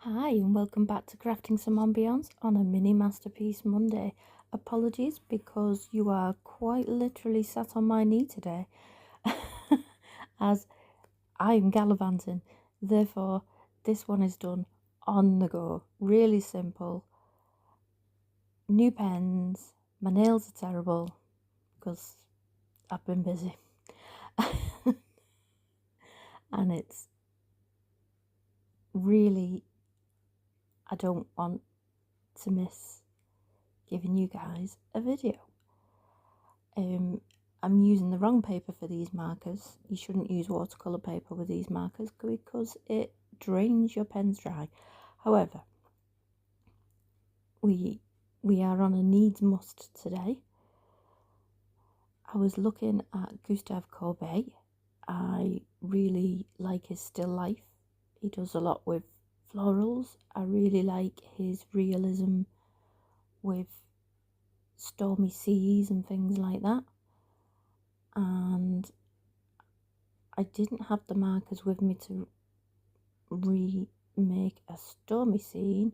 Hi and welcome back to Crafting Some Ambience on a mini masterpiece Monday. Apologies because you are quite literally sat on my knee today as I'm gallivanting. Therefore, this one is done on the go. Really simple. New pens. My nails are terrible because I've been busy. And it's really, I don't want to miss giving you guys a video. I'm using the wrong paper for these markers. You shouldn't use watercolour paper with these markers because it drains your pens dry. However, we are on a needs must today. I was looking at Gustave Courbet. I really like his still life. He does a lot with florals. I really like his realism with stormy seas and things like that. And I didn't have the markers with me to remake a stormy scene,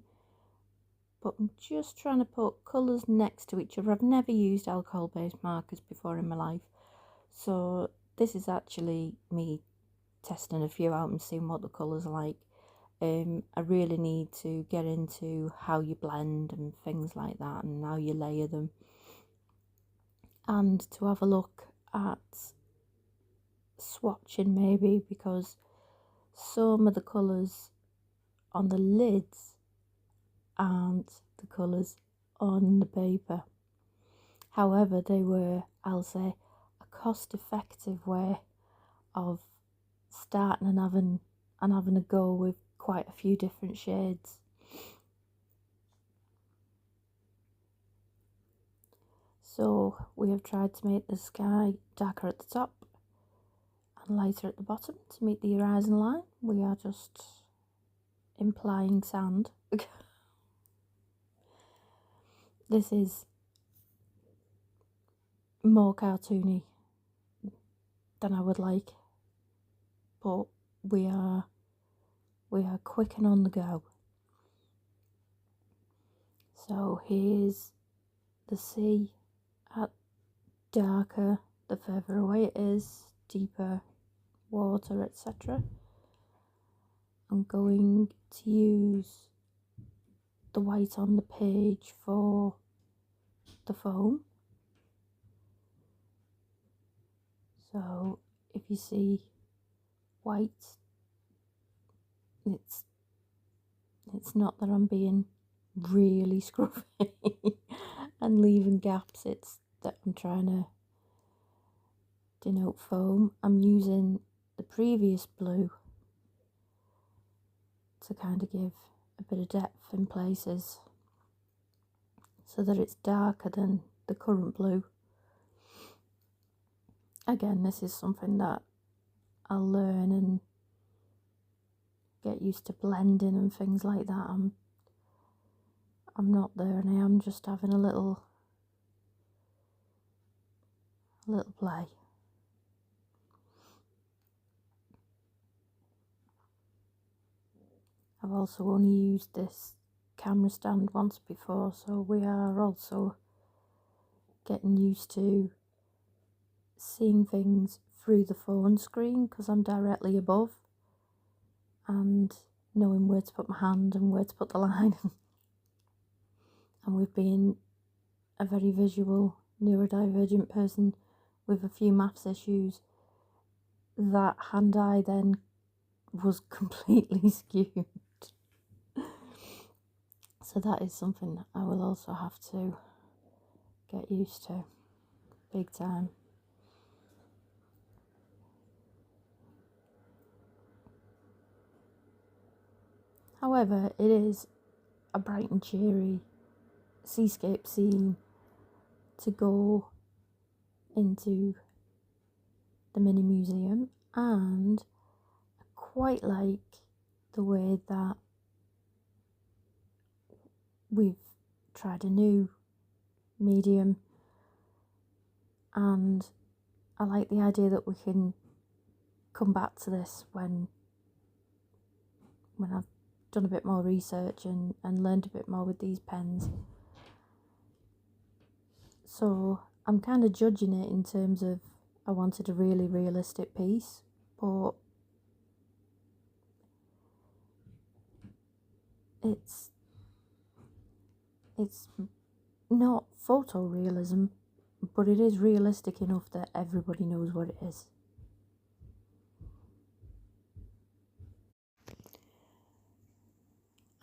but I'm just trying to put colours next to each other. I've never used alcohol based markers before in my life, so this is actually me testing a few out and seeing what the colours are like. I really need to get into how you blend and things like that and how you layer them, and to have a look at swatching maybe, because some of the colours on the lids aren't the colours on the paper. However, they were, I'll say, a cost-effective way of starting and having a go with quite a few different shades. So we have tried to make the sky darker at the top and lighter at the bottom to meet the horizon line. We are just implying sand. This is more cartoony than I would like, but we are quick and on the go. So here's the sea at darker, the further away it is, deeper water, etc. I'm going to use the white on the page for the foam. So if you see white, it's not that I'm being really scruffy and leaving gaps, it's that I'm trying to denote foam. I'm using the previous blue to kind of give a bit of depth in places so that it's darker than the current blue. Again, this is something that I'll learn and get used to blending and things like that. I'm not there, and I am just having a little play. I've also only used this camera stand once before, so we are also getting used to seeing things through the phone screen because I'm directly above, and knowing where to put my hand and where to put the line. And with being a very visual neurodivergent person with a few maths issues, that hand-eye then was completely skewed. So that is something I will also have to get used to, big time. However, it is a bright and cheery seascape scene to go into the mini museum, and I quite like the way that we've tried a new medium, and I like the idea that we can come back to this when I've done a bit more research and learned a bit more with these pens. So I'm kind of judging it in terms of I wanted a really realistic piece, but it's not photorealism, but it is realistic enough that everybody knows what it is.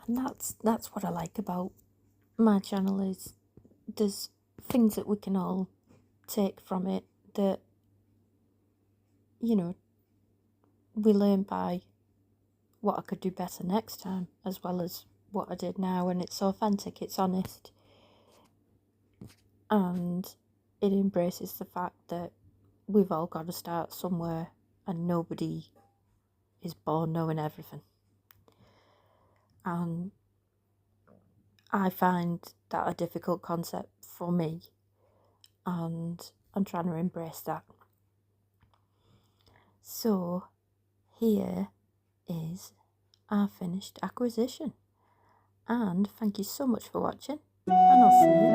And that's what I like about my channel, is there's things that we can all take from it that, you know, we learn by what I could do better next time, as well as what I did now. And it's authentic, it's honest, and it embraces the fact that we've all got to start somewhere and nobody is born knowing everything. And I find that a difficult concept for me, and I'm trying to embrace that. So here is our finished acquisition, and thank you so much for watching, and I'll see you